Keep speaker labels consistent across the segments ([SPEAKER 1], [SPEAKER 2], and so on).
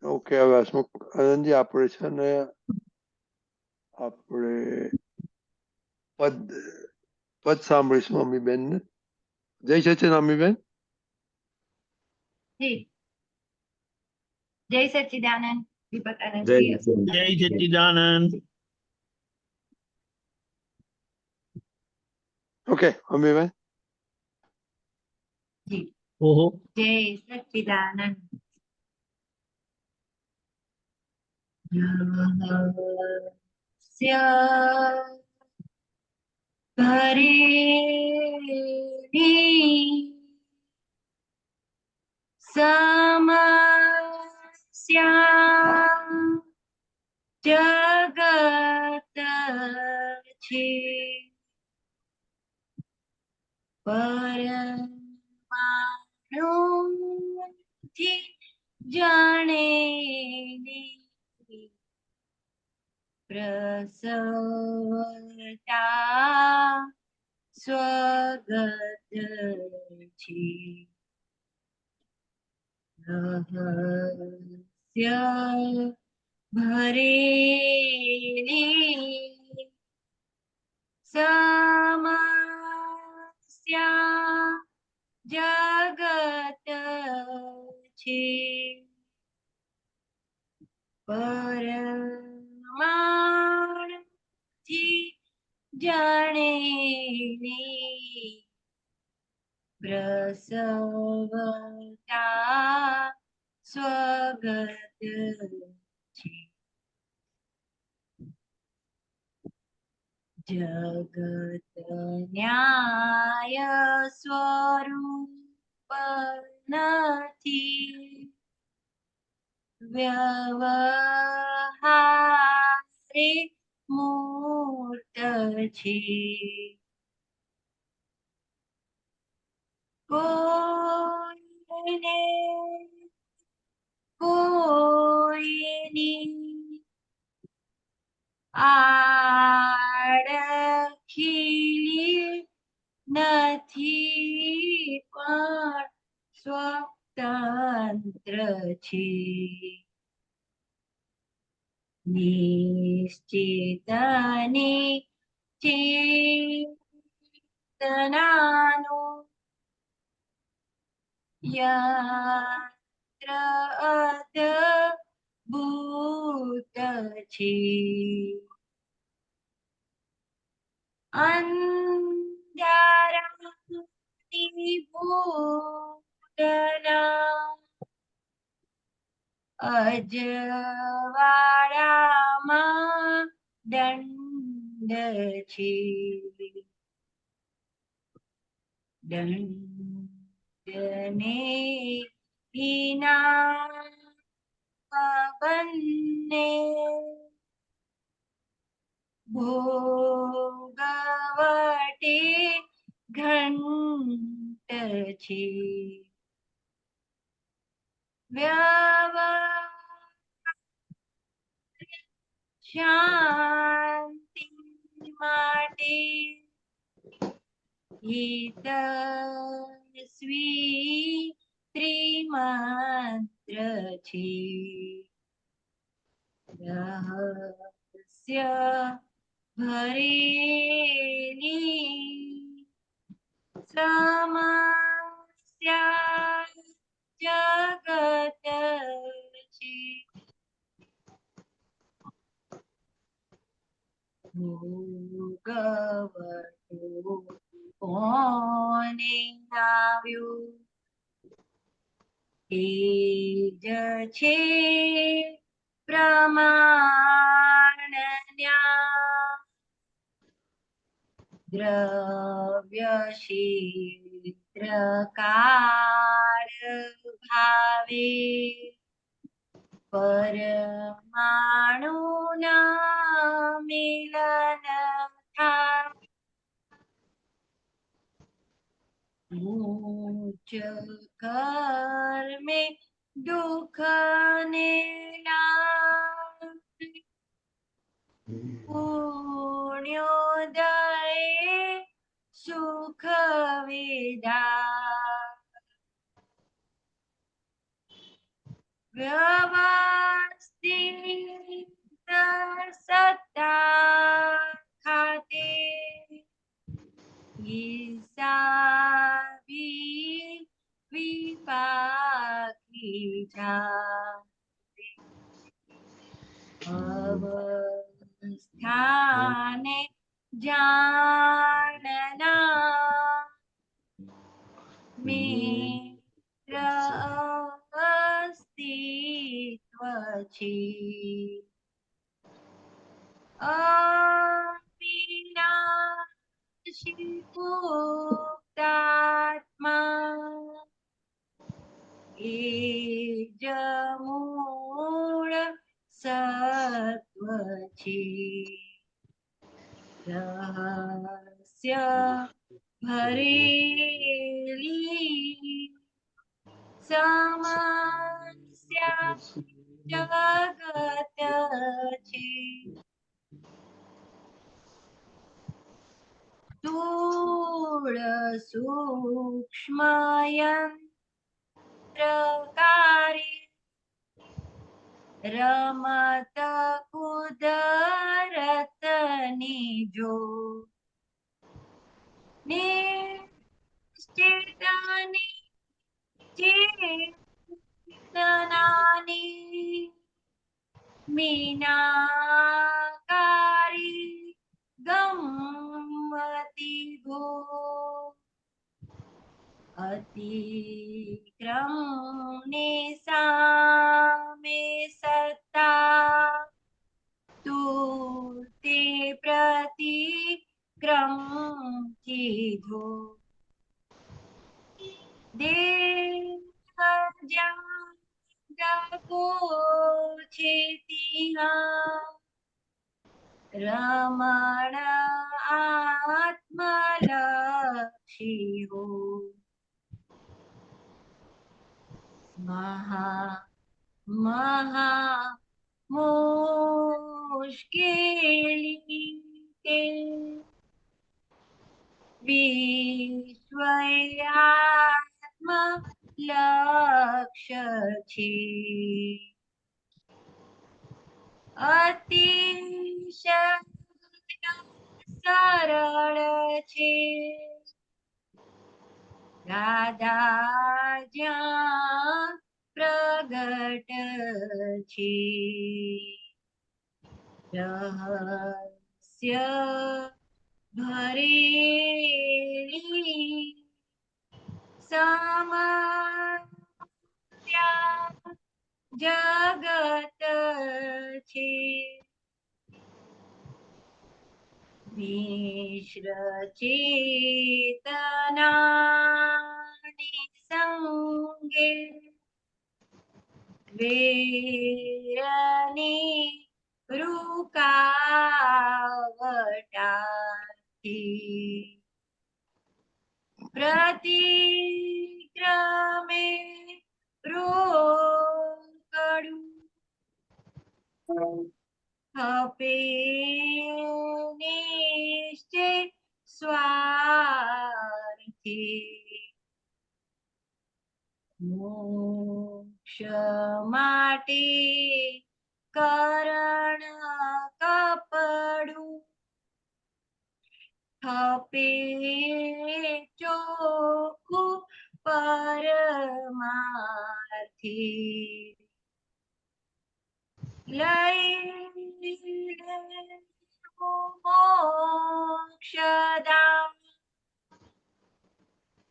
[SPEAKER 1] Okay, હવે હસમુખ આનંદજી આપણે છે ને આપણે પદ પદ સાંભળીશું અમીબેન ને. જય સચિન અમીબેન.
[SPEAKER 2] જી જય સચ્ચિદાનંદ દીપક આનંદ
[SPEAKER 3] જય
[SPEAKER 2] જી.
[SPEAKER 3] સચિદાનંદ.
[SPEAKER 4] જય સચ્ચિદાનંદ.
[SPEAKER 1] ઓકે અમીબેન.
[SPEAKER 2] જી
[SPEAKER 4] ઓહો.
[SPEAKER 2] જય સચ્ચિદાનંદ. રહસ્ય ભરેલી સમસ્યા જગત છે પરમાણુથી જાણેલી પ્રસવતા સ્વગત છે રહસ્ય ભરેલી સમસ્યા જગત છે પરમાણુથી જાણેલી પ્રસવતા સ્વગત છે જગત ન્યાય સ્વરૂપ નથી વ્યવહારે મૂર્ત છે કોઈને કોઈની આડખીલી નથી પણ સ્વતંત્ર છે નિશ્ચિતની ચેતનાનું યંત્ર અદભૂત છે અંધારાની ભૂતના અજવાળામાં દંડ છે દંડને વિના બંને ભોગવટે ઘંટ છે શાંતિ માટે હિતસ્વી ત્રિમંત્ર છે રહસ્ય ભરેલી સમસ્યા જગત છે ભોગવટો કોને આવ્યું એ જ છે પ્રમાણ્યા દ્રવ્ય ક્ષેત્ર કાળ ભાવે પરમાણુના મિલન થાય ઊંચ કર્મે દુઃખ ને લાવે પુણ્યોદયે સુખ વેદા વ્યવહાર સિદ્ધ સત્તા ખાતે હિસાબી વિપાકી જાતે અવસ્થાને જાણના મિત્ર અસ્તિત્વ છે અવિનાશી મુક્તાત્મા એ જ મૂળ સત્વ છે રહસ્ય ભરેલી સમસ્યા જગત છે સ્થૂળ સૂક્ષ્મ યંત્રકારી રમત કુદરતની જો નિશ્ચિતની ચેતનાની મીનાકારી ગમતી ગો અતિક્રમની સામે સત્તા તું તે પ્રતિક્રમ કીધો દેહ જાગો છે ત્યાં રમણ આત્મલક્ષી હો મહા મુશ્કેલી તે વિશ્વયાત્મ લક્ષ્ય છે અતિશય સરળ છે દાદા જ્યાં પ્રગટ છે રહસ્ય ભરેલી સમસ્યા જગત છે મિશ્ર ચેતનાની સંગે વેરની રૂકાવટાથી પ્રતિક્રમે રોકડું ખપે નિશ્ચય સ્વાર્થી મોક્ષ માટે કરણ કપડું ખપે ચોખ્ખું પરમાર્થી લઈ મોક્ષદા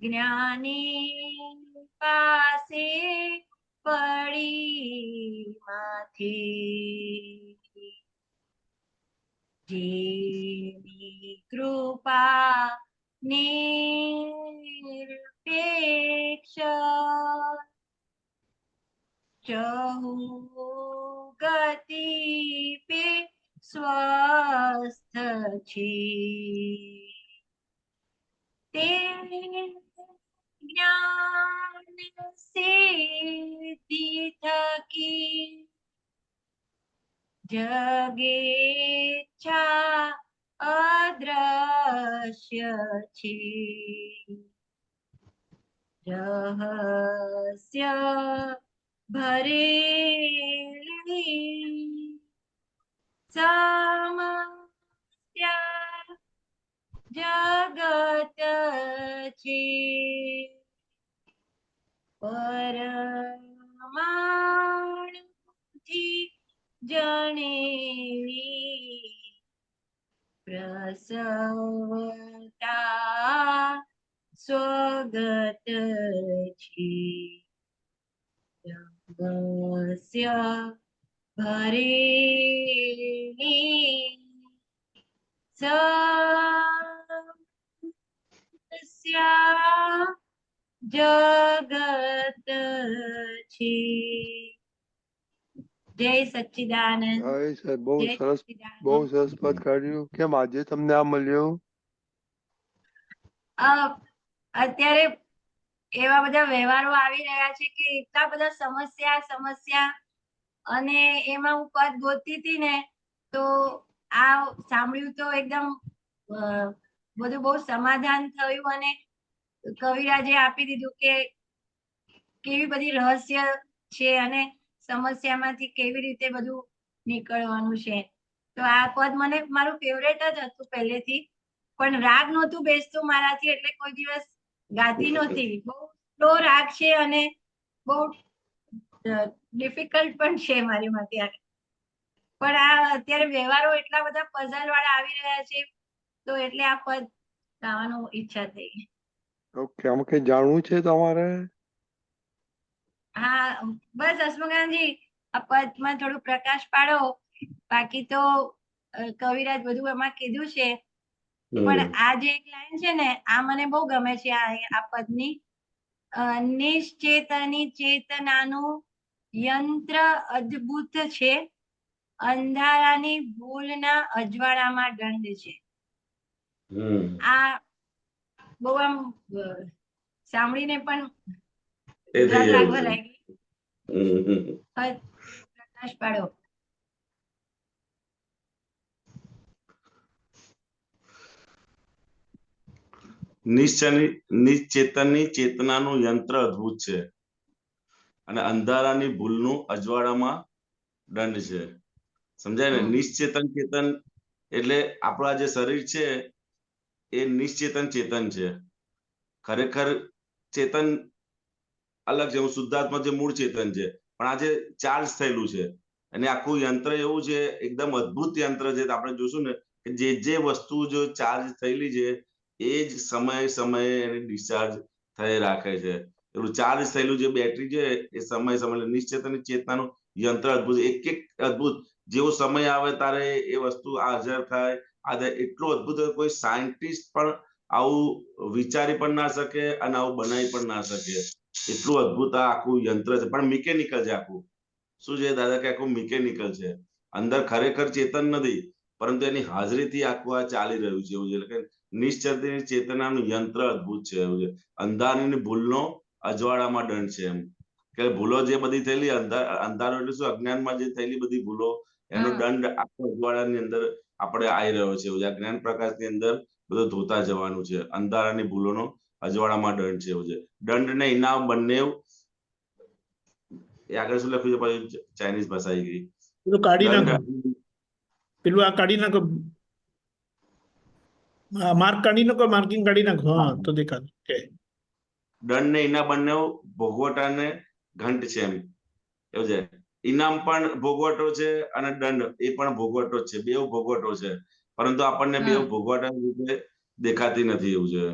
[SPEAKER 2] જ્ઞાની પાસે પડી માથી જેની કૃપા નિરપેક્ષ ચહુ ગતિ પે સ્વસ્થ છે તે જ્ઞાન સિદ્ધિ થકી જગેચ્છા અદ્રશ્ય છે રહસ્ય ભરેલી સમસ્યા જગત છે પરમાણુથી જણેવી પ્રસવતા સ્વગત છે જગસ્ય ભરેલી સમસ્યા જગત છે. જય સચ્ચિદાનંદ.
[SPEAKER 1] હા સાહેબ બહુ
[SPEAKER 2] જય
[SPEAKER 1] સરસ
[SPEAKER 2] સચ્ચિદાનંદ.
[SPEAKER 1] પદ કાઢ્યું. કેમ આજે તમને આ મળ્યું?
[SPEAKER 2] અત્યારે એવા બધા વ્યવહારો આવી રહ્યા છે કે એટલા બધા સમસ્યા અને એમાં હું પદ ગોતતી હતી ને તો આ સાંભળ્યું તો એકદમ બધું બહુ સમાધાન થયું અને કવિરાજે આપી દીધું કે કેવી બધી રહસ્ય છે અને સમસ્યામાંથી કેવી રીતે બધું નીકળવાનું છે. તો આ પદ મને મારું ફેવરેટ જ હતું પહેલેથી, પણ રાગ નહોતું બેસતું મારાથી એટલે કોઈ દિવસ ગાતી નહોતી. બહુ સ્લો રાગ છે અને બહુ ડિફિકલ્ટ પણ છે મારી માટે. પણ આ અત્યારે વ્યવહારો એટલા બધા પઝલ વાળા આવી રહ્યા છે તો એટલે આ પદ ગાવાનું ઈચ્છા થઈ.
[SPEAKER 1] ઓકે, આમ કઈ જાણવું છે તમારે?
[SPEAKER 2] હા બસ હસમુખાનંદજી આ પદમાં થોડું પ્રકાશ પાડો. બાકી તો કવિરાજ બધું એમાં કીધું છે, પણ આ જે એક લાઈન છે ને આ મને બહુ ગમે છે. આ પદની નિશ્ચેતની ચેતનાનું યંત્ર અદ્ભુત છે, અંધારાની ભૂલના અજવાળામાં દંડ છે. આ બહુ આમ સાંભળીને પણ ગુજરાત લાગવા લાગી. પ્રકાશ પાડો.
[SPEAKER 3] નિશ્ચેતનની ચેતનાનું યંત્ર અદ્ભુત છે અને અંધારાની ભૂલનું અજવાળામાં દંડ છે. સમજાય ને? નિશ્ચેતન ચેતન એટલે આપણા જે શરીર છે એ નિશ્ચેતન ચેતન છે. ખરેખર ચેતન અલગ છે. હું શુદ્ધાત્મા જે મૂળ ચેતન છે, પણ આ જે ચાર્જ થયેલું છે અને આખું યંત્ર એવું છે, એકદમ અદ્ભુત યંત્ર છે. આપણે જોશું ને કે જે વસ્તુ જો ચાર્જ થયેલી છે એ જ સમયે એને ડિસ્ચાર્જ થઈ રાખે છે. એવું ચાર્જ થયેલું જે બેટરી છે એ સમય નિશ્ચેતન ચેતનાનું યંત્ર અદ્ભુત. એક અદ્ભુત જેવો સમય આવે તારે એ વસ્તુ હાજર થાય. એટલું અદ્ભુત કોઈ સાયન્ટિસ્ટ પણ આવું વિચારી પણ ના શકે અને આવું બનાવી પણ ના શકે. એટલું અદ્ભુત આ આખું યંત્ર છે, પણ મિકેનિકલ છે આખું. શું છે દાદા કે આખું મિકેનિકલ છે. અંદર ખરેખર ચેતન નથી, પરંતુ એની હાજરીથી આખું આ ચાલી રહ્યું છે એવું છે. એટલે કે નિશ્ચેતન ચેતનાનું યંત્ર અદ્ભુત છે એવું છે. અંધારાની ભૂલનો અજવાળામાં દંડ છે. એમ કે ભૂલો જે બધી થયેલી અંધારો એટલે શું? અજ્ઞાનમાં જે થયેલી બધી ભૂલો એનો દંડ આખા અજવાળાની અંદર આપણે આવી રહ્યો છે એવું છે. આ જ્ઞાન પ્રકાશની અંદર બધું ધોતા જવાનું છે. અંધારાની ભૂલોનો અજવાળામાં દંડ છે એવું છે. દંડ ને ઇનામ બંને એ આગળ શું લખ્યું છે? પછી ચાઇનીઝ ભાષા આવી ગઈ.
[SPEAKER 4] પેલું કાઢી નાખો, પેલું આ કાઢી નાખો, માર્ક કાઢી નાખો, માર્કિંગ કાઢી નાખો. હા તો દેખાતું.
[SPEAKER 3] દંડ ને ઇનામ બંને ભોગવટાને ઘંટ છે એમ એવું છે. ઇનામ પણ ભોગવટો છે અને દંડ એ પણ ભોગવટો છે. બે ભોગવટો છે, પરંતુ આપણને બે ભોગવટા રીતે દેખાતી નથી એવું છે.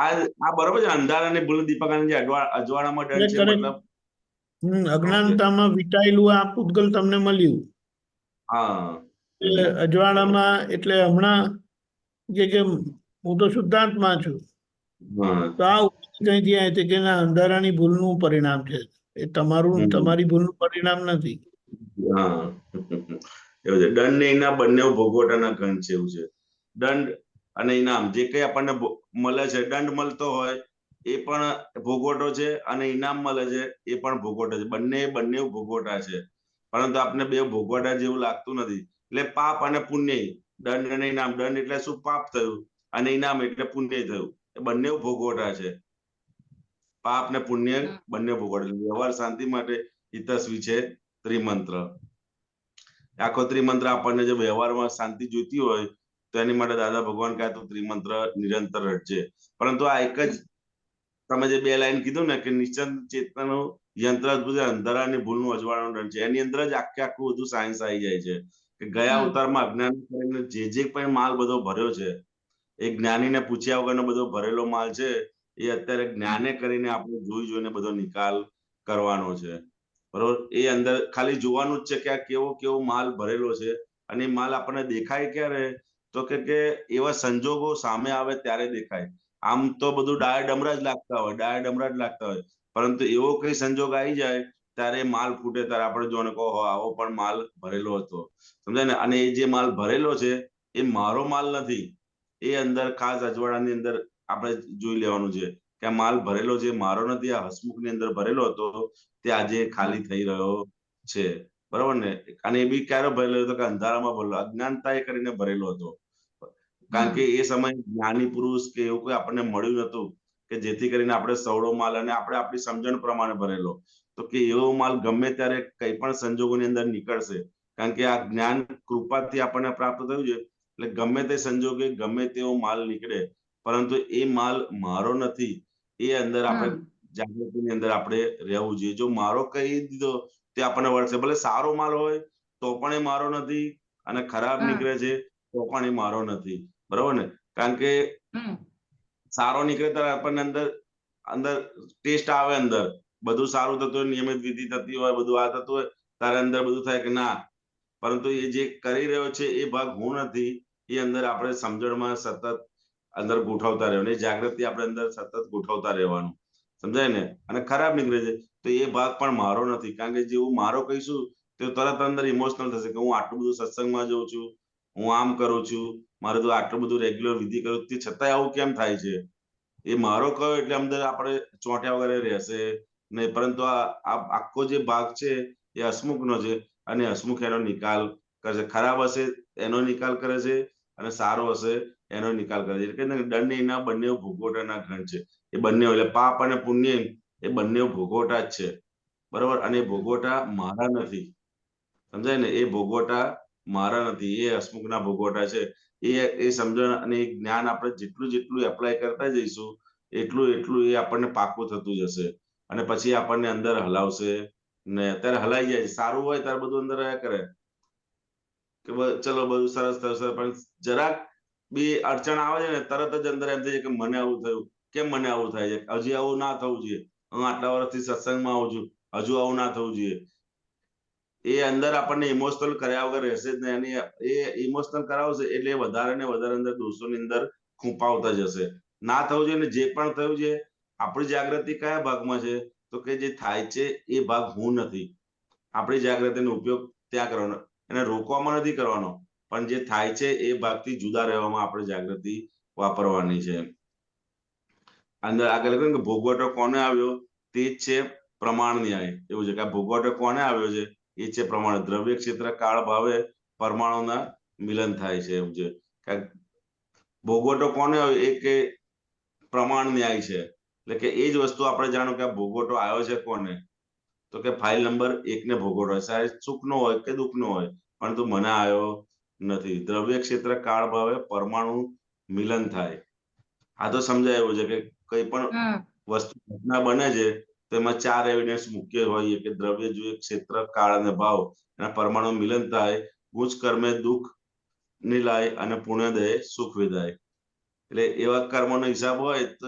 [SPEAKER 3] આ બરોબર છે. અંધારાની ભૂલ દીપકાનંદ જે અજવાળામાં દંડ છે, મતલબ
[SPEAKER 4] અજ્ઞાનતામાં વીટાયેલું આ પૂતગલ તમને મળ્યું.
[SPEAKER 3] હા,
[SPEAKER 4] અજવાળામાં એટલે હમણાં કે હું તો શુદ્ધાત્મા છું, તો આ કઈથી આવે કે અંધારાની ભૂલનું પરિણામ છે. એ તમારી ભૂલનું પરિણામ નથી.
[SPEAKER 3] હા એવું છે. દંડ ને ઇનામ બંને ભોગવટાના ઘન છે એવું છે. દંડ અને ઇનામ જે કઈ આપણને મળે છે, દંડ મળતો હોય એ પણ ભોગવટો છે અને ઇનામ મળે છે એ પણ ભોગવટો છે. બંને ભોગવટા છે, પરંતુ આપણે બે ભોગવટા જેવું લાગતું નથી. એટલે પાપ અને પુણ્ય, દંડ અને ઇનામ. દંડ એટલે શું? પાપ થયું, અને ઇનામ એટલે પુણ્ય થયું. એ બંને ભોગવટા છે. પાપ ને પુણ્ય બંને ભોગવટા. વ્યવહાર શાંતિ માટે હિતસ્વી છે ત્રિમંત્ર. આખો ત્રિમંત્ર આપણને જે વ્યવહારમાં શાંતિ જોઈતી હોય તો એની માટે દાદા ભગવાન કહે તો ત્રિમંત્ર નિરંતર રટજે. પરંતુ આ એક જ તમે જે 2 લાઈન કીધું ને કે નિશ્ચલ ચેતનાનું યંત્ર અદ્ભુત અંધારાની ભૂલનું અજવાળાનું દંડ છે, એની અંદર જ આખું બધું સાયન્સ આવી જાય છે કે ગયા અવતારમાં અજ્ઞાન કરીને જે પણ માલ બધો ભર્યો છે એ જ્ઞાનીને પૂછ્યા વગરનો બધો ભરેલો માલ છે એ અત્યારે જ્ઞાને કરીને આપણે જોઈને બધો નિકાલ કરવાનો છે. બરોબર? એ અંદર ખાલી જોવાનું જ છે કે આ કેવો માલ ભરેલો છે. અને એ માલ આપણને દેખાય ક્યારે? તો કે એવા સંજોગો સામે આવે ત્યારે દેખાય. આમ તો બધું ડાયા ડમરા જ લાગતા હોય, પરંતુ એવો કઈ સંજોગ આવી જાય ત્યારે માલ ફૂટે, ત્યારે આપણે જોને કહો આવો પણ માલ ભરેલો હતો. સમજાય ને? અને એ જે માલ ભરેલો છે એ મારો માલ નથી. એ અંદર ખાસ અજવાળાની અંદર આપણે જોઈ લેવાનું છે કે આ માલ ભરેલો છે મારો નથી, આ હસમુખની અંદર ભરેલો હતો તે આજે ખાલી થઈ રહ્યો છે. બરોબર ને? અને એ બી ક્યારે ભરેલો હતો? કે અંધારામાં ભરેલો, અજ્ઞાનતા કરીને ભરેલો હતો. કારણ કે એ સમય જ્ઞાની પુરુષ કે એવું કોઈ આપણને મળ્યું નતું કે જેથી કરીને આપણે સવડો માલ, અને આપણે આપણી સમજણ પ્રમાણે ભરેલો, તો કે એવો માલ ગમે ત્યારે કઈ પણ સંજોગોની અંદર નીકળશે. કારણ કે આ જ્ઞાન કૃપાથી આપણને પ્રાપ્ત થયું છે એટલે ગમે તે સંજોગે ગમે તેવો માલ નીકળે, પરંતુ એ માલ મારો નથી. એ અંદર આપણે જાગૃતિની અંદર આપણે રહેવું જોઈએ. જો મારો કહી દીધો તે આપણને વળશે. ભલે સારો માલ હોય તો પણ એ મારો નથી, અને ખરાબ નીકળે છે તો પણ એ મારો નથી. બરોબર ને? કારણ કે સારો નીકળે ત્યારે આપણને અંદર ટેસ્ટ આવે, અંદર બધું સારું થતું હોય, નિયમિત વિધિ થતી હોય, બધું આ થતું હોય, ત્યારે અંદર બધું થાય કે ના, પરંતુ એ જે કરી રહ્યો છે એ ભાગ હું નથી. એ અંદર આપણે સમજણમાં સતત અંદર ગોઠવતા રહેવાનું, એ જાગૃતિ આપણે અંદર સતત ગોઠવતા રહેવાનું. સમજાય ને? અને ખરાબ નીકળે છે તો એ ભાગ પણ મારો નથી. કારણ કે જેવું મારો કહીશું તો તરત અંદર ઇમોશનલ થશે કે હું આટલું બધું સત્સંગમાં જઉં છું, હું આમ કરું છું, મારે તો આટલું બધું રેગ્યુલર વિધિ કરું, તે છતાંય આવું કેમ થાય છે? એ મારો કયો એટલે અંદર આપણે ચોંટ્યા વગર રહેશે નહીં. પરંતુ આ આખો જે ભાગ છે એ હસમુખનો છે, અને હસમુખ એનો નિકાલ કરે છે. ખરાબ હશે એનો નિકાલ કરે છે, અને સારો હશે એનો નિકાલ કરે છે. એટલે દંડ એના બંને ભોગવટાના ગણ છે. એ બંને એટલે પાપ અને પુણ્ય એ બંને ભોગવટા જ છે. બરોબર? અને એ ભોગવટા મારા નથી. સમજાય ને? એ ભોગવટા મારા નથી, એ હસમુખના ભોગવટા છે. એ સમજણ અને એ જ્ઞાન આપણે જેટલું એપ્લાય કરતા જઈશું એટલું એ આપણને પાકું થતું જશે. અને પછી આપણને અંદર હલાવશે ને. અત્યારે હલાઈ જાય, સારું હોય ત્યારે બધું અંદર રહ્યા કરે કે ચલો બધું સરસ સરસ, પણ જરાક બી અડચણ આવે છે ને તરત જ અંદર એમ થાય છે કે મને આવું થયું, કેમ મને આવું થાય છે? હજી આવું ના થવું જોઈએ. હું આટલા વર્ષથી સત્સંગમાં આવું છું, હજુ આવું ના થવું જોઈએ. એ અંદર આપણને ઇમોશનલ કર્યા વગર રહેશે જ નહીં. અને એ ઇમોશનલ કરાવશે એટલે વધારે ને વધારે અંદર દોષોની અંદર ખૂંપાવતા જશે. ના થવું જોઈએ. ને જે પણ થયું છે, આપણી જાગૃતિ કયા ભાગમાં છે? તો કે જે થાય છે એ ભાગ હું નથી. આપણી જાગૃતિનો ઉપયોગ ત્યાં કરવાનો, એને રોકવામાં નથી કરવાનો, પણ જે થાય છે એ ભાગથી જુદા રહેવામાં આપણે જાગૃતિ વાપરવાની છે. અંદર આગળ લખ્યું કે ભોગવટો કોને આવ્યો? તે જ છે પ્રમાણ ન્યાય. એવું છે કે આ ભોગવટો કોને આવ્યો છે? એ છે પ્રમાણ. દ્રવ્ય ક્ષેત્ર કાળ ભાવે પરમાણુના મિલન થાય છે. એવું છે કે ભોગવટો કોને આવ્યો? એ કે પ્રમાણ ન્યાય છે. એટલે કે એ જ વસ્તુ આપણે જાણો કે આ ભોગવટો આવ્યો છે કોને? તો કે ફાઇલ નંબર 1 ને ભોગવટો હોય, સાહેબ સુખનો હોય કે દુઃખનો હોય, પરંતુ મને આવ્યો નથી. દ્રવ્ય ક્ષેત્ર કાળ ભાવે પરમાણુ મિલન થાય. આ તો સમજાય એવું છે કે કઈ પણ વસ્તુ ઘટના બને છે તો એમાં 4 એવિડન્સ મુખ્ય હોય કે દ્રવ્ય જોઈએ, ક્ષેત્ર, કાળ અને ભાવ, એના પરમાણુ મિલન થાય. ગુજ કર્મે દુઃખ નિલાય અને પુણ્યદય સુખ વિદાય. એટલે એવા કર્મોનો હિસાબ હોય તો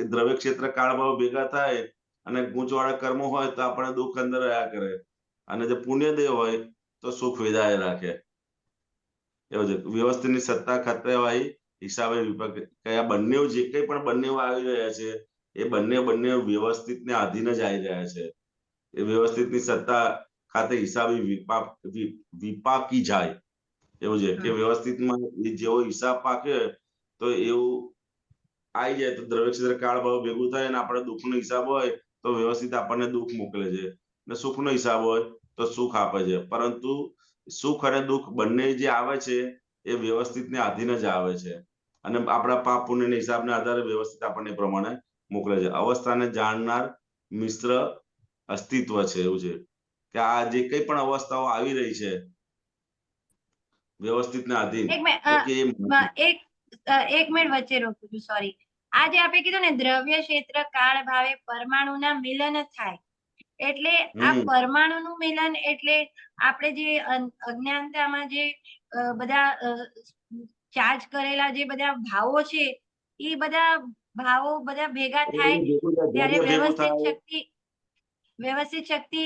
[SPEAKER 3] એ દ્રવ્ય ક્ષેત્ર કાળ ભાવ ભેગા થાય, અને ગૂંચવાળા કર્મો હોય તો આપણે દુઃખ અંદર રહ્યા કરે, અને જે પુણ્યદય હોય તો સુખ વિદાય રાખે. એવું છે. વ્યવસ્થિતની સત્તા ખાતરવાહી હિસાબે વિભાગ કયા બંને જે કંઈ પણ બંને આવી રહ્યા છે એ બંને વ્યવસ્થિતને આધીન જ આવી રહ્યા છે. એ વ્યવસ્થિતની સત્તા ખાતે હિસાબે વિપાકી જાય. એવું છે કે વ્યવસ્થિતમાં જેવો હિસાબ પાકે તો એવું આવી જાય તો દ્રવ્ય ક્ષેત્ર કાળ ભાવ ભેગું થાય, અને આપણે દુઃખનો હિસાબ હોય તો વ્યવસ્થિત આપણને દુઃખ મોકલે છે, અને સુખનો હિસાબ હોય તો સુખ આપે છે. પરંતુ સુખ અને દુઃખ બંને જે આવે છે એ વ્યવસ્થિતને આધીન જ આવે છે, અને આપણા પાપ પુણ્યના હિસાબના આધારે વ્યવસ્થિત આપણને પ્રમાણે મોકલે છે. અવસ્થાને જાણનાર મિશ્ર અસ્તિત્વ છે. એવું છે કે આ જે કંઈ પણ અવસ્થાઓ આવી રહી છે વ્યવસ્થિત ને આધીન.
[SPEAKER 2] એક મિનિટ
[SPEAKER 3] તો કે
[SPEAKER 2] એક મિનિટ વચ્ચે રોકું છું, સોરી. આજે આપણે કીધું ને દ્રવ્ય ક્ષેત્ર કાળ ભાવે પરમાણુના મિલન થાય, એટલે આ પરમાણુનું મિલન એટલે આપણે જે અજ્ઞાનતામાં જે બધા ચાર્જ કરેલા જે બધા ભાવો છે, એ બધા ભાવો બધા ભેગા થાય ત્યારે વ્યવસ્થિત શક્તિ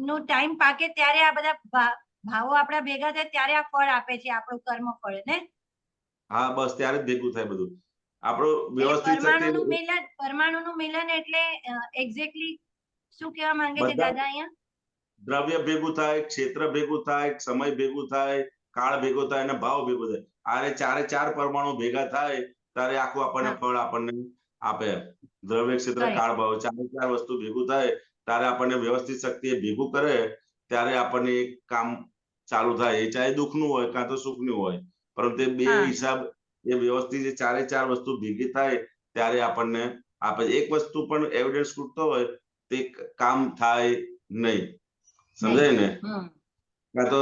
[SPEAKER 2] નું ટાઈમ પાકે ત્યારે આ બધા ભાવો આપણા ભેગા થાય ત્યારે આ ફળ આપે છે, આપણું કર્મ ફળ ને.
[SPEAKER 3] હા, બસ ત્યારે જ ભેગું થાય બધું આપણું વ્યવસ્થિત
[SPEAKER 2] પરમાણુનું મિલન એટલે એક્ઝેક્ટલી શું કહેવા માંગે છે દાદા અહીંયા?
[SPEAKER 3] દ્રવ્ય ભેગું થાય, ક્ષેત્ર ભેગું થાય, સમય ભેગું થાય, કાળ ભેગો થાય અને ભાવ ભેગો થાય. આ ચારે ચાર પરમાણુ ભેગા થાય ત્યારે આખું આપણને ફળ આપણને આપે. દ્રવ્ય ક્ષેત્ર કાળ ભાવ ચારે ચાર વસ્તુ ભેગું થાય ત્યારે આપણને વ્યવસ્થિત શક્તિ ભેગું કરે ત્યારે આપણને એક કામ ચાલુ થાય, એ ચાહે દુઃખનું હોય કાં તો સુખનું હોય, પરંતુ એ બે હિસાબ એ વ્યવસ્થિત ચારે ચાર વસ્તુ ભેગી થાય ત્યારે આપણને આપે. એક વસ્તુ પણ એવિડન્સ ખૂટતો હોય તે કામ થાય નહીં. સમજાય ને? કાં તો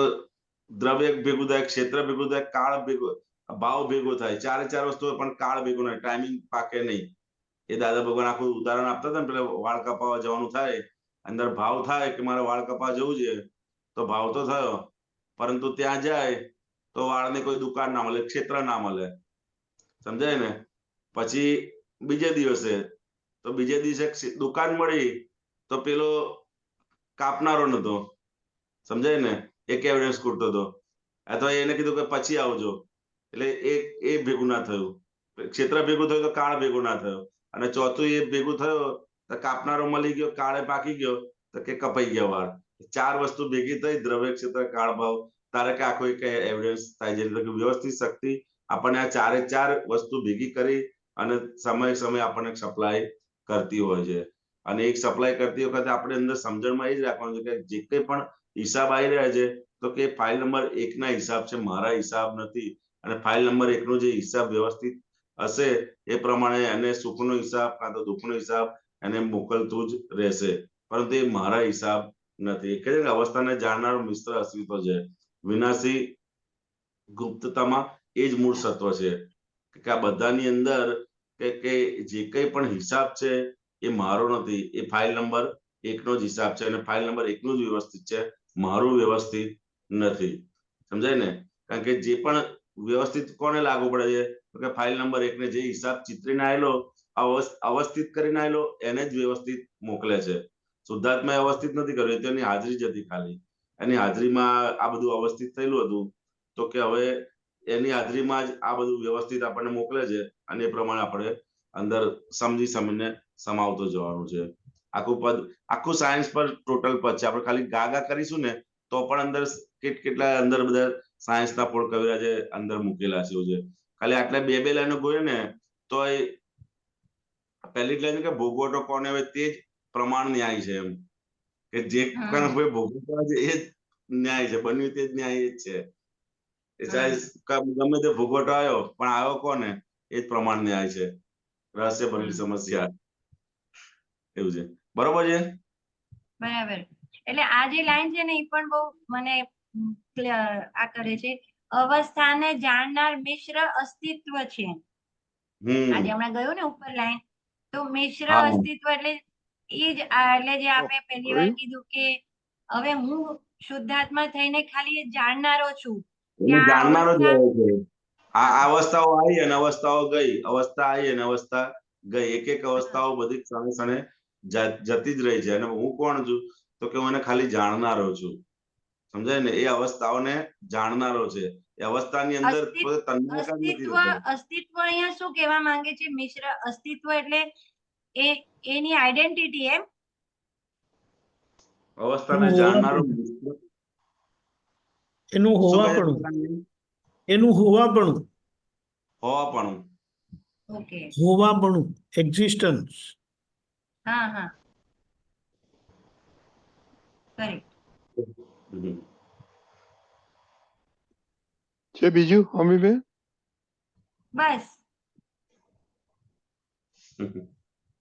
[SPEAKER 3] દ્રવ્ય ભેગું થાય, ક્ષેત્ર ભેગું થાય, કાળ ભેગો, ભાવ ભેગો થાય, ચારે ચાર વસ્તુ પણ કાળ ભેગો નહીં, ટાઈમિંગ પાકે નહીં. એ દાદા ભગવાન આખું ઉદાહરણ આપતા હતા ને, પેલા વાળ કપાવવા જવાનું થાય, અંદર ભાવ થાય કે મારે વાળ કપાવવા જવું છે, તો ભાવ તો થયો, પરંતુ ત્યાં જાય તો વાળની કોઈ દુકાન ના મળે, ક્ષેત્ર ના મળે. સમજાય ને? પછી બીજે દિવસે દુકાન મળી તો પેલો કાપનારો નતો. સમજાય ને? એક એવિડન્સ ખૂટતો હતો. અથવા એને કીધું કે પછી આવજો, એટલે એ ભેગું ના થયું. ક્ષેત્ર ભેગું થયું તો કાળ ભેગું ના થયો, અને ચોથું એ ભેગું થયો તો કાપનારો મળી ગયો, કાળે પાકી ગયો તો કે કપાઈ ગયા વાળ. ચાર વસ્તુ ભેગી થઈ, દ્રવ્ય ક્ષેત્ર કાળ ભાવ, તારે કે આખો એક એવિડન્સ થાય છે. એટલે કે વ્યવસ્થિત શક્તિ આપણને આ ચારે ચાર વસ્તુ ભેગી કરી અને સમય આપણને સપ્લાય કરતી હોય છે. અને એક સપ્લાય કરતી વખતે આપણે અંદર સમજણમાં એ જ રાખવાનું છે કે જે કંઈ પણ હિસાબ આવી રહ્યા છે તો કે ફાઇલ નંબર 1 ના હિસાબ છે, મારા હિસાબ નથી. અને ફાઇલ નંબર 1 નો જે હિસાબ વ્યવસ્થિત હશે એ પ્રમાણે એને સુખનો હિસાબ કાં તો દુઃખનો હિસાબ એને મોકલતું જ રહેશે, પરંતુ એ મારા હિસાબ નથી. કહે છે કે અવસ્થાને જાણનાર મિશ્ર અસ્તિત્વ છે. વિનાશી ગુપ્તતામાં એ જ મૂળ સત્વ છે કે આ બધાની અંદર કે જે કંઈ પણ હિસાબ છે એ મારો નથી, એ ફાઇલ નંબર 1 નો જ હિસાબ છે, અને ફાઇલ નંબર 1 નું જ વ્યવસ્થિત છે, મારું વ્યવસ્થિત નથી. સમજાય ને? કારણ કે જે પણ વ્યવસ્થિત કોને લાગુ પડે છે તો કે ફાઇલ નંબર 1 ને જે હિસાબ ચિત્રીને આવેલો અવસ્થિત કરીને આવેલો એને જ વ્યવસ્થિત મોકલે છે. શુદ્ધાત્માએ અવસ્થિત નથી કર્યું, તેની હાજરી જ હતી ખાલી. એની હાજરીમાં આ બધું અવસ્થિત થયેલું હતું, તો કે હવે એની હાજરીમાં જ આ બધું વ્યવસ્થિત આપણને મોકલે છે, અને એ પ્રમાણે આપણે અંદર સમજીને સમાવતો જવાનું છે. આખું સાયન્સ પર ટોટલ પદ છે. આપણે ખાલી ગાગા કરીશું ને તો પણ અંદર કેટલા અંદર બધા સાયન્સના પોળ કવિરા છે અંદર મૂકેલા છે. એવું છે. ખાલી આટલા બે લાઈનો ગોળે ને તો એ પહેલી જ લાઈન કે ભોગવટો કોને હોય તે જ પ્રમાણ ન્યાય છે. એમ કે જે પણ ભોગવટો છે એ જ ન્યાય છે, બન્યું તે જ ન્યાય જ છે. એ ચાહે ગમે તે ભોગવટો આવ્યો પણ આવ્યો કોને એ જ પ્રમાણ ન્યાય છે. રહસ્ય ભરેલી સમસ્યા એવું છે. બરોબર છે?
[SPEAKER 2] બરાબર. એટલે આ જે લાઈન છે ને એ પણ બહુ મને આ કરે છે. અવસ્થાને જાણનાર મિશ્ર અસ્તિત્વ છે. આજે હમણાં ગયું ને ઉપર લાઈન, તો મિશ્ર અસ્તિત્વ એટલે એ જ એટલે જે આપણે પહેલી વાર કીધું કે હવે હું શુદ્ધાત્મા થઈને ખાલી જાણનારો છું.
[SPEAKER 3] જાણનારો જ રહે છે. આ અવસ્થાઓ આવી અને અવસ્થાઓ ગઈ, અવસ્થા આવી અને અવસ્થા ગઈ. એક એક અવસ્થાઓ બધી ક્ષણે જતી જ રહી છે. અને હું કોણ છું તો કે હું એને ખાલી જાણનારો છું. સમજાય ને? એ અવસ્થાઓને જાણનારો છે. એ અવસ્થાની અંદર
[SPEAKER 2] અસ્તિત્વ અહીંયા શું કહેવા માંગે છે? મિશ્ર અસ્તિત્વ એટલે એની આઈડેન્ટિટી એમ
[SPEAKER 3] અવસ્થાને જાણનારો
[SPEAKER 4] એનું હોવાપણું એક્ઝિસ્ટન્સ.
[SPEAKER 2] હા કરેક્ટ
[SPEAKER 1] છે. બીજું અમીબેન?
[SPEAKER 2] બસ.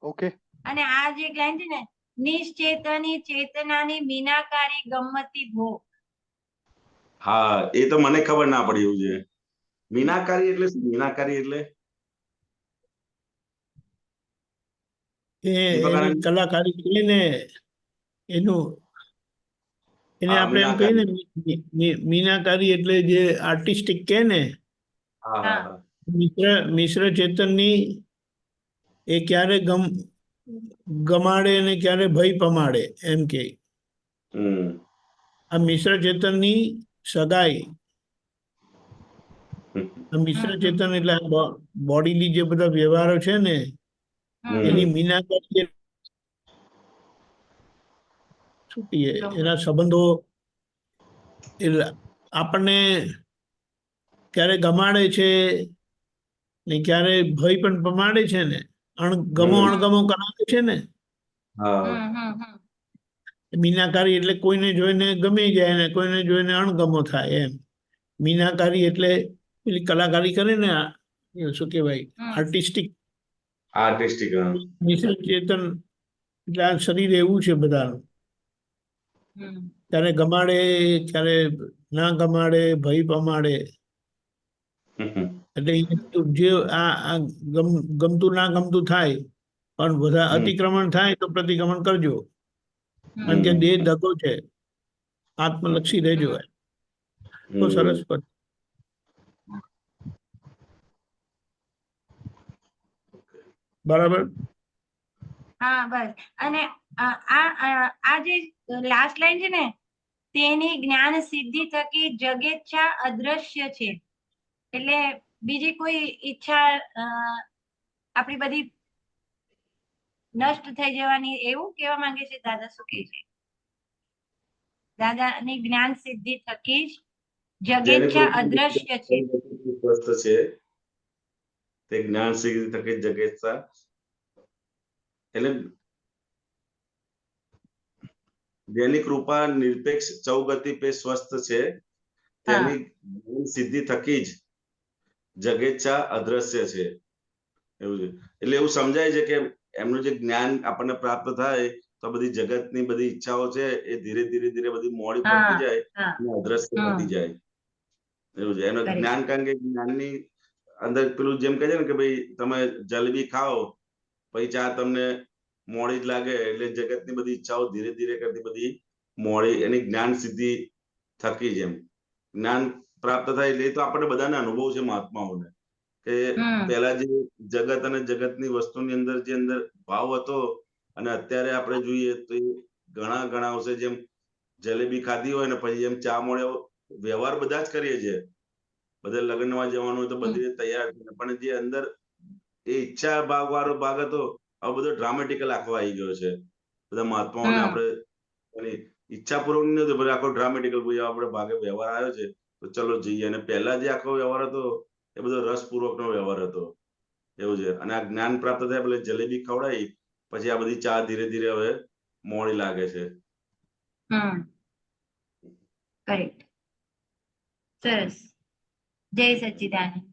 [SPEAKER 1] ઓકે.
[SPEAKER 2] અને આ જે લાઈન છે ને, નિશ્ચેતની ચેતનાની મીનાકારી ગમ્મતી ભો,
[SPEAKER 3] હા એ તો મને ખબર ના પડી એવું છે. મીનાકારી એટલે શું? મીનાકારી એટલે
[SPEAKER 4] એની
[SPEAKER 3] દીપકાનંદ?
[SPEAKER 4] કલાકારી કહીએ ને એનું એને
[SPEAKER 3] હા
[SPEAKER 4] આપણે એમ કહીએ ને
[SPEAKER 3] મીનાકારી.
[SPEAKER 4] મીનાકારી એટલે જે આર્ટિસ્ટિક કહે ને
[SPEAKER 3] હા હા હા.
[SPEAKER 4] મિશ્ર ચેતનની એ ક્યારે ગમાડે ને ક્યારે ભય પમાડે એમ કે આ મિશ્ર ચેતનની સગાઈ. આ મિશ્ર ચેતન એટલે બોડીલી જે બધા વ્યવહારો છે ને એની મીનાકારી શું કહીએ એના સંબંધો એટલે આપણને ક્યારે ગમાડે છે ને ક્યારે ભય પણ પમાડે છે ને અણગમો કરાવે છે ને. મીનાકારી એટલે કોઈને જોઈને ગમી જાય ને કોઈને જોઈને અણગમો થાય એમ. મીનાકારી એટલે પેલી કલાકારી કરે ને શું કહેવાય આર્ટિસ્ટિક.
[SPEAKER 3] આર્ટિસ્ટિક.
[SPEAKER 4] મિશ્ર ચેતન એટલે આ શરીર એવું છે બધાનું. ક્યારે ગમાડે ક્યારે ના ગમાડે ભય પમાડે. એટલે જે આ ગમતું ના ગમતું થાય પણ બધા અતિક્રમણ થાય તો પ્રતિક્રમણ કરજો. કારણ કે દેહ દગો છે, આત્મલક્ષી રહેજો. બહુ સરસ પદ. બરાબર.
[SPEAKER 2] હા બસ. અને આ જે લાસ્ટ લાઈન છે ને, તેની જ્ઞાન સિદ્ધિ થકી જગેચ્છા અદ્રશ્ય છે. એટલે બીજી કોઈ ઈચ્છા આપણી બધી નષ્ટ થઈ જવાની એવું કહેવા માંગે છે દાદા? શું કહે છે દાદાની જ્ઞાન સિદ્ધિ થકી જ જગેચ્છા અદ્રશ્ય છે.
[SPEAKER 3] સ્વસ્થ છે તે જ્ઞાન સિદ્ધિ થકી જગેચ્છા એટલે જેની કૃપા નિરપેક્ષ ચૌગતિ પે સ્વસ્થ છે તેની સિદ્ધિ થકી જ જગેચ્છા અદ્રશ્ય છે. એવું છે. એટલે એવું સમજાય છે કે એમનું જે જ્ઞાન આપણને પ્રાપ્ત થાય તો બધી જગતની બધી ઈચ્છાઓ છે એ ધીરે ધીરે બધી મોડી પડતી જાય અને અદ્રશ્ય થતી જાય. એવું છે. એનું જ્ઞાન, કારણ કે જ્ઞાનની અંદર પેલું જેમ કહે છે ને કે ભાઈ તમે જલેબી ખાઓ પછી ચા તમને મોડી જ લાગે એટલે જગતની બધી ઈચ્છાઓ ધીરે ધીરે કરતી બધી મોડી એની જ્ઞાન સિદ્ધિ થકી જ એમ જ્ઞાન પ્રાપ્ત થાય એટલે તો આપણને બધાને અનુભવ છે મહાત્માઓને કે પહેલા જે જગત અને જગતની વસ્તુની અંદર જે અંદર ભાવ હતો અને અત્યારે આપણે જોઈએ તો ઘણા અંશે જેમ જલેબી ખાધી હોય ને પછી એમ ચા મળે વ્યવહાર બધા જ કરીએ છીએ. બધા લગ્નમાં જવાનું હોય તો બધી તૈયાર પણ જે અંદર એ ઈચ્છા ભાગ વાળો ભાગ હતો હવે બધો ડ્રામેટિકલ આખો આવી ગયો છે. બધા મહાત્માઓને આપણે ઈચ્છા પૂર્વક નથી આખો ડ્રામેટિકલ આપણે ભાગે વ્યવહાર આવ્યો છે તો ચલો જઈએ. અને પહેલા જે આખો વ્યવહાર હતો એ બધો રસપૂર્વકનો વ્યવહાર હતો. એવું છે. અને આ જ્ઞાન પ્રાપ્ત થાય એટલે જલેબી ખવડાવી પછી આ બધી ચા ધીરે ધીરે હવે મોડી લાગે છે.
[SPEAKER 2] કરેક્ટ. સરસ. જય સચ્ચિદાનંદ.